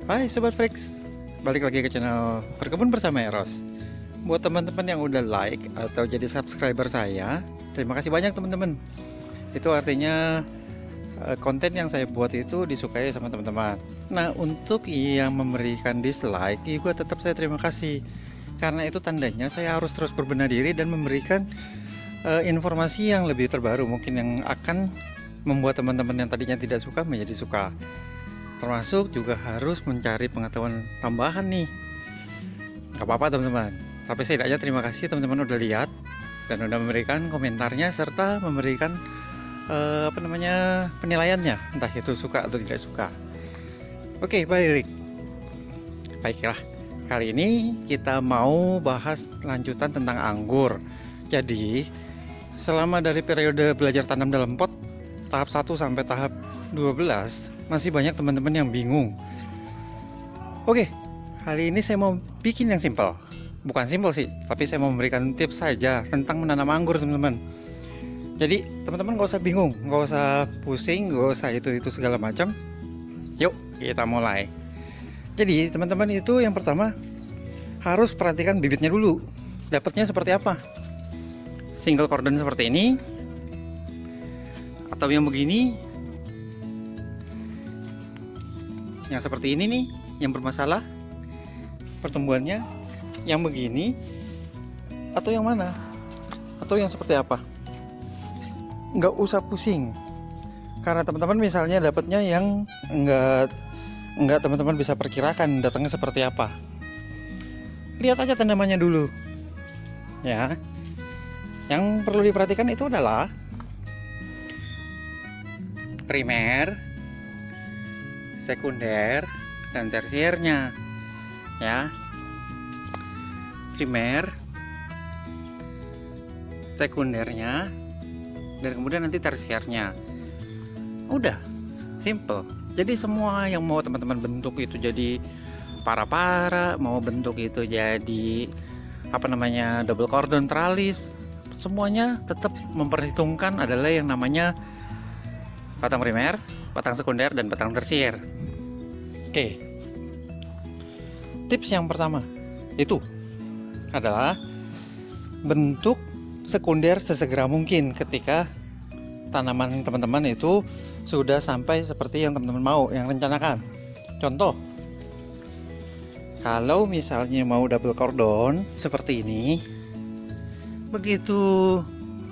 Hai Sobat Freaks, balik lagi ke channel Berkebun Bersama Eros. Buat teman-teman yang udah like atau jadi subscriber saya, terima kasih banyak teman-teman. Itu artinya konten yang saya buat itu disukai sama teman-teman. Nah, untuk yang memberikan dislike juga tetap saya terima kasih, karena itu tandanya saya harus terus berbenah diri dan memberikan informasi yang lebih terbaru, mungkin yang akan membuat teman-teman yang tadinya tidak suka menjadi suka. Termasuk juga harus mencari pengetahuan tambahan nih. Gak apa-apa teman-teman, tapi setidaknya terima kasih teman-teman udah lihat dan udah memberikan komentarnya serta memberikan penilaiannya, entah itu suka atau tidak suka. Oke, baiklah, kali ini kita mau bahas lanjutan tentang anggur. Jadi selama dari periode belajar tanam dalam pot tahap 1 sampai tahap 12 masih banyak teman-teman yang bingung. Oke, kali ini saya mau bikin yang simpel. Bukan simpel sih, tapi saya mau memberikan tips saja tentang menanam anggur teman-teman. Jadi teman-teman gak usah bingung, gak usah pusing, gak usah itu segala macam. Yuk kita mulai. Jadi teman-teman, itu yang pertama harus perhatikan bibitnya dulu. Dapatnya seperti apa? Single cordon seperti ini, atau yang begini, yang seperti ini nih yang bermasalah pertumbuhannya, yang begini, atau yang mana, atau yang seperti apa. Nggak usah pusing, karena teman-teman misalnya dapatnya yang nggak teman-teman bisa perkirakan datangnya seperti apa. Lihat aja tanamannya dulu ya. Yang perlu diperhatikan itu adalah primer, sekunder, dan tersiernya ya. Primer, sekundernya, dan kemudian nanti tersiernya. Udah simple. Jadi semua yang mau teman-teman bentuk itu jadi para-para, mau bentuk itu jadi double cordon tralis, semuanya tetap memperhitungkan adalah yang namanya batang primer, batang sekunder, dan batang tersier. Oke, tips yang pertama itu adalah bentuk sekunder sesegera mungkin ketika tanaman teman-teman itu sudah sampai seperti yang teman-teman mau, yang rencanakan. Contoh, kalau misalnya mau double cordon seperti ini, begitu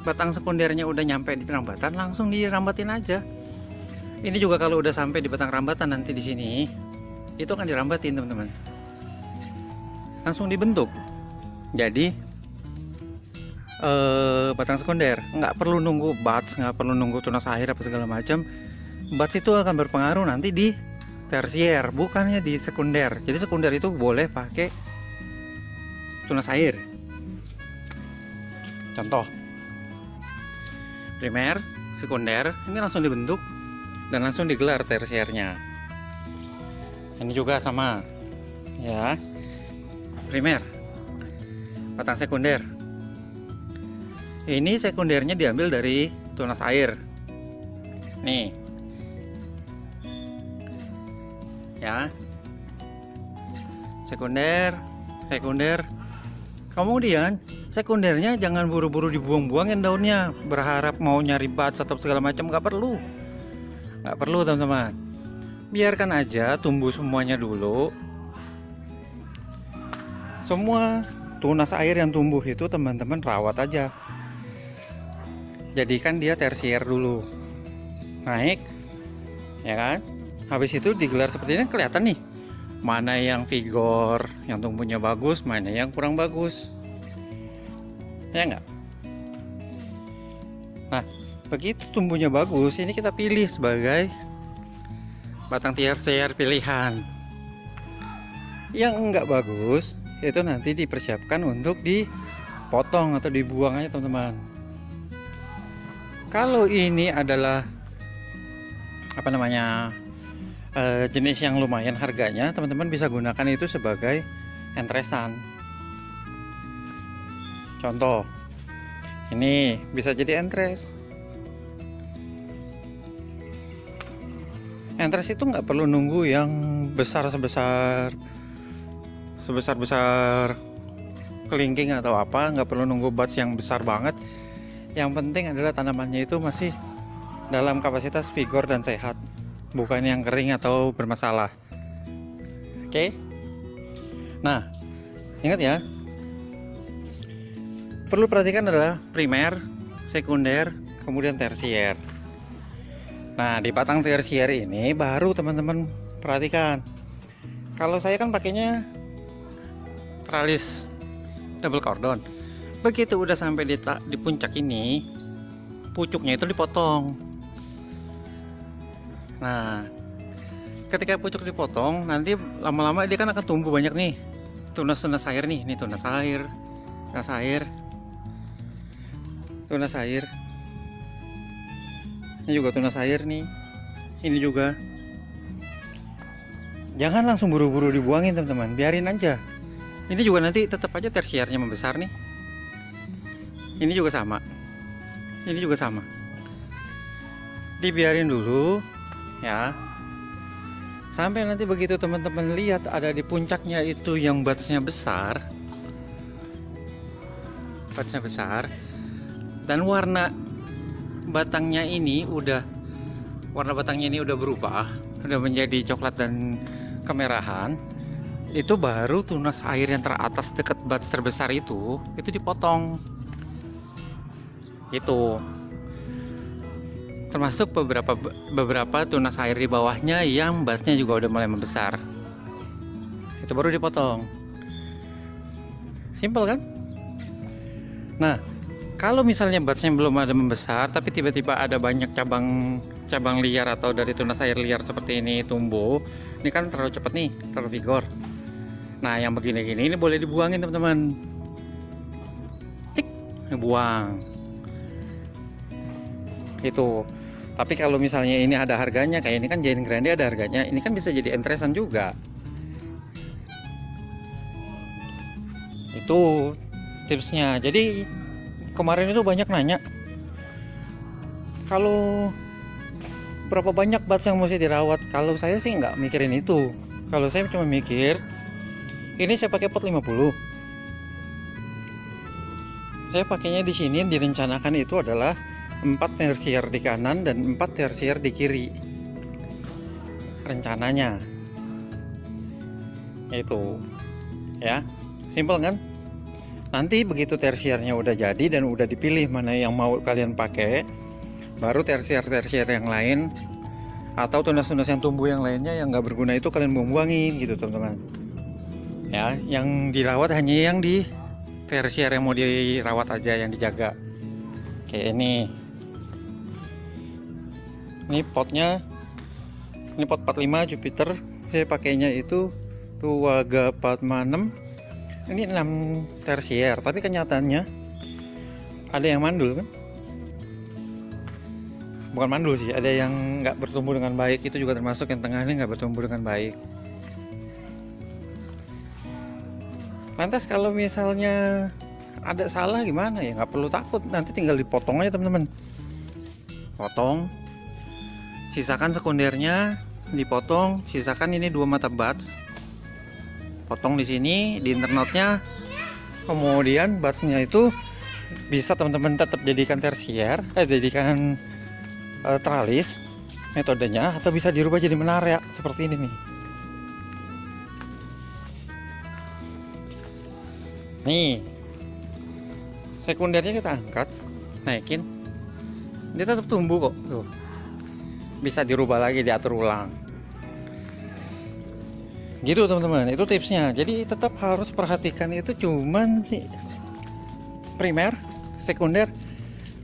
batang sekundernya udah nyampe di rambatan, langsung dirambatin aja. Ini juga kalau udah sampai di batang rambatan nanti di sini, itu akan dirambatin teman-teman. Langsung dibentuk. Jadi batang sekunder nggak perlu nunggu buds, nggak perlu nunggu tunas air apa segala macam. Buds itu akan berpengaruh nanti di tersier, bukannya di sekunder. Jadi sekunder itu boleh pakai tunas air. Contoh, primer, sekunder, ini langsung dibentuk dan langsung digelar tersiernya. Ini juga sama ya. Primer, batang sekunder. Ini sekundernya diambil dari tunas air nih ya. Sekunder. Kemudian sekundernya jangan buru-buru dibuang-buangin daunnya, berharap mau nyari buds atau segala macam. Nggak perlu teman-teman. Biarkan aja tumbuh semuanya dulu. Semua tunas air yang tumbuh itu teman-teman rawat aja. Jadikan dia tersier dulu. Naik, ya kan? Habis itu digelar seperti ini, kelihatan nih mana yang vigor, yang tumbuhnya bagus, mana yang kurang bagus. Ya enggak? Nah, begitu tumbuhnya bagus, ini kita pilih sebagai batang tersier pilihan. Yang enggak bagus itu nanti dipersiapkan untuk dipotong atau dibuang aja teman-teman. Kalau ini adalah jenis yang lumayan harganya, teman-teman bisa gunakan itu sebagai entresan. Contoh, ini bisa jadi entres. Entres itu nggak perlu nunggu yang besar sebesar kelingking atau apa, nggak perlu nunggu buds yang besar banget. Yang penting adalah tanamannya itu masih dalam kapasitas vigor dan sehat, bukan yang kering atau bermasalah. Oke. Nah, ingat ya, perlu perhatikan adalah primer, sekunder, kemudian tersier. Nah, di batang tersier ini baru teman-teman perhatikan. Kalau saya kan pakainya teralis double cordon. Begitu udah sampai di puncak ini, pucuknya itu dipotong. Nah, ketika pucuk dipotong, nanti lama-lama dia kan akan tumbuh banyak nih tunas-tunas air nih. Ini tunas air, tunas air, tunas air. Ini juga tunas air nih. Ini juga. Jangan langsung buru-buru dibuangin teman-teman, biarin aja. Ini juga nanti tetap aja tersiernya membesar nih. Ini juga sama. Ini juga sama. Dibiarin dulu ya. Sampai nanti begitu teman-teman lihat ada di puncaknya itu yang budsnya besar. Budsnya besar. Dan warna batangnya ini udah berubah, udah menjadi coklat dan kemerahan. Itu baru tunas air yang teratas dekat buds terbesar itu dipotong. Itu termasuk beberapa tunas air di bawahnya yang budsnya juga udah mulai membesar. Itu baru dipotong. Simple kan? Nah, kalau misalnya budsnya belum ada membesar, tapi tiba-tiba ada banyak cabang liar atau dari tunas air liar seperti ini tumbuh, ini kan terlalu cepat nih, terlalu vigor. Nah, yang begini-gini ini boleh dibuangin teman-teman. Tik, buang. Itu. Tapi kalau misalnya ini ada harganya, kayak ini kan Giant Grande ada harganya, ini kan bisa jadi entresan juga. Itu tipsnya. Jadi kemarin itu banyak nanya, kalau berapa banyak buds yang mesti dirawat. Kalau saya sih nggak mikirin itu. Kalau saya cuma mikir, ini saya pakai pot 50. Saya pakainya di sini direncanakan itu adalah 4 tersier di kanan dan 4 tersier di kiri. Rencananya. Itu. Ya. Simple kan? Nanti begitu tersiernya udah jadi dan udah dipilih mana yang mau kalian pakai, baru tersier-tersier yang lain atau tunas-tunas yang tumbuh yang lainnya yang nggak berguna itu kalian buang-buangin gitu teman-teman. Ya, yang dirawat hanya yang di tersier yang mau dirawat aja, yang dijaga. Kayak ini. Ini potnya, ini pot 45 Jupiter. Saya pakainya itu Tuaga 46. Ini 6 tersier, tapi kenyataannya ada yang mandul kan? Bukan mandul sih, ada yang nggak bertumbuh dengan baik. Itu juga termasuk yang tengah ini nggak bertumbuh dengan baik. Lantas kalau misalnya ada salah gimana ya? Nggak perlu takut, nanti tinggal dipotong aja teman-teman. Potong, sisakan sekundernya, dipotong, sisakan ini 2 mata buds. Potong di sini, di internotnya. Kemudian budsnya itu bisa teman-teman tetap jadikan tersier, jadikan teralis metodenya, atau bisa dirubah jadi menara seperti ini nih. Nih, sekundernya kita angkat, naikin, dia tetap tumbuh kok. Tuh, bisa dirubah lagi, diatur ulang. Gitu teman-teman, itu tipsnya. Jadi tetap harus perhatikan itu cuman sih primer, sekunder,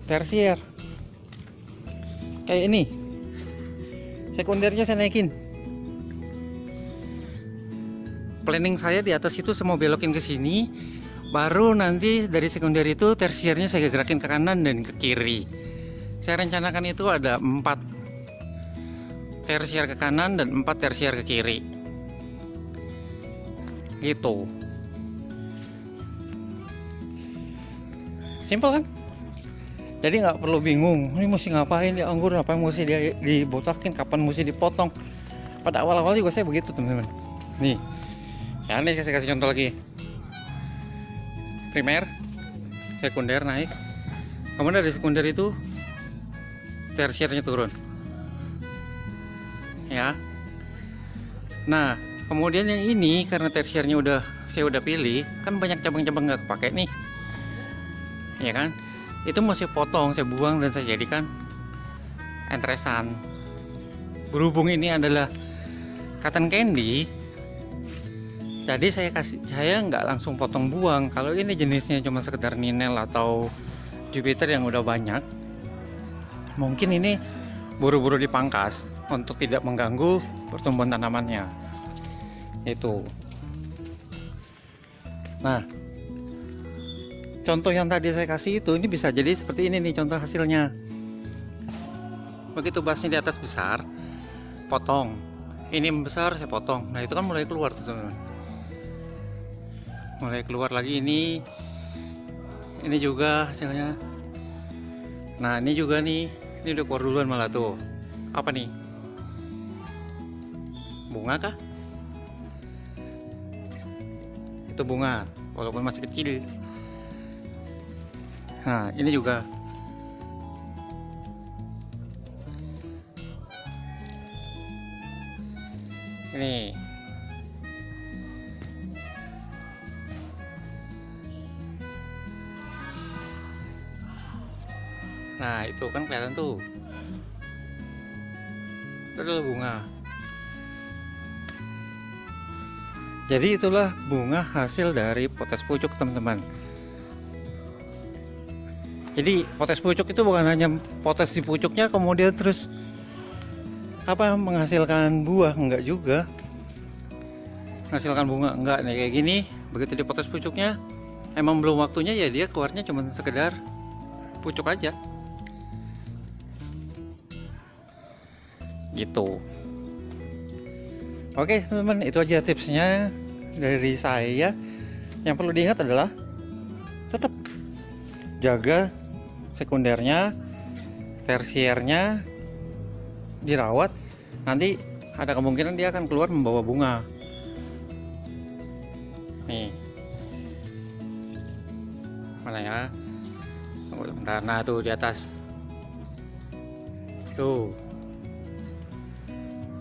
tersier. Kayak ini, sekundernya saya naikin. Planning saya di atas itu saya mau belokin ke sini, baru nanti dari sekunder itu tersiernya saya gerakin ke kanan dan ke kiri. Saya rencanakan itu ada 4 tersier ke kanan dan 4 tersier ke kiri. Gitu. Simple kan? Jadi nggak perlu bingung, ini mesti ngapain di anggur, apa yang mesti dibotakin, kapan mesti dipotong. Pada awal-awal juga saya begitu teman-teman. Nih, ya nih saya kasih contoh lagi. Primer, sekunder naik, kemudian dari sekunder itu tersiernya turun. Ya. Nah, kemudian yang ini karena tersiernya saya udah pilih, kan banyak cabang-cabang nggak kepake nih. Ya kan? Itu mau saya potong, saya buang dan saya jadikan entresan. Berhubung ini adalah cotton candy, jadi saya nggak langsung potong buang. Kalau ini jenisnya cuma sekedar Ninel atau Jupiter yang udah banyak, mungkin ini buru-buru dipangkas untuk tidak mengganggu pertumbuhan tanamannya. Itu. Nah, contoh yang tadi saya kasih itu, ini bisa jadi seperti ini nih contoh hasilnya. Begitu basnya di atas besar, potong. Ini besar saya potong. Nah itu kan mulai keluar tuh teman-teman. Mulai keluar lagi ini juga hasilnya. Nah ini juga nih, ini udah keluar duluan malah tuh. Apa nih? Bunga kah? Itu bunga, walaupun masih kecil. Nah ini juga. Ini. Nah itu kan kelihatan tuh. Itu adalah bunga. Jadi itulah bunga hasil dari potes pucuk teman-teman. Jadi potes pucuk itu bukan hanya potes di pucuknya kemudian terus menghasilkan buah, enggak juga. Menghasilkan bunga enggak nih kayak gini. Begitu di potes pucuknya emang belum waktunya, ya dia keluarnya cuma sekedar pucuk aja. Gitu. Oke teman-teman, itu aja tipsnya dari saya. Yang perlu diingat adalah tetap jaga sekundernya, tersiernya dirawat, nanti ada kemungkinan dia akan keluar membawa bunga. Nih, mana ya? Tunggu sebentar. Nah tuh di atas tuh,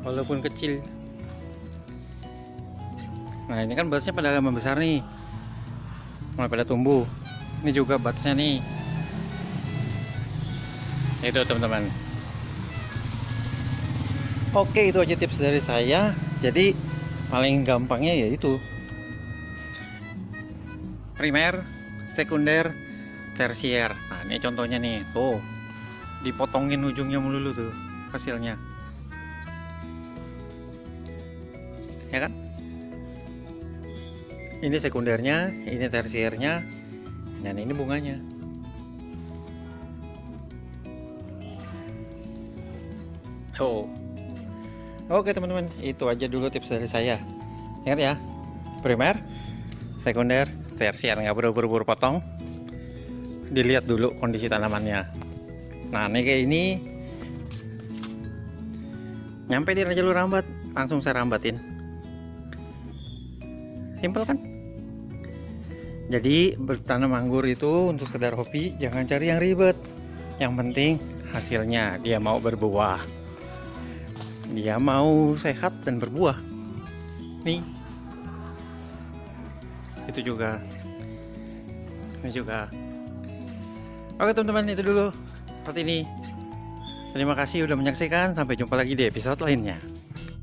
walaupun kecil. Nah ini kan batasnya pada membesar nih, mulai pada tumbuh. Ini juga batasnya nih. Itu teman-teman. Oke, itu aja tips dari saya. Jadi paling gampangnya yaitu primer, sekunder, tersier. Nah ini contohnya nih, tuh dipotongin ujungnya melulu tuh hasilnya, ya kan? Ini sekundernya, ini tersiernya, dan ini bunganya. Oh, oke teman-teman, itu aja dulu tips dari saya. Ingat ya, primer, sekunder, tersier, nggak buru-buru potong. Dilihat dulu kondisi tanamannya. Nah ini kayak ini, nyampe di Raja Lu Rambat, langsung saya rambatin. Simpel kan? Jadi bertanam anggur itu untuk sekedar hobi, jangan cari yang ribet. Yang penting hasilnya, dia mau berbuah, dia mau sehat dan berbuah. Nih, itu juga, ini juga. Oke teman-teman, itu dulu part ini. Terima kasih udah menyaksikan. Sampai jumpa lagi di episode lainnya.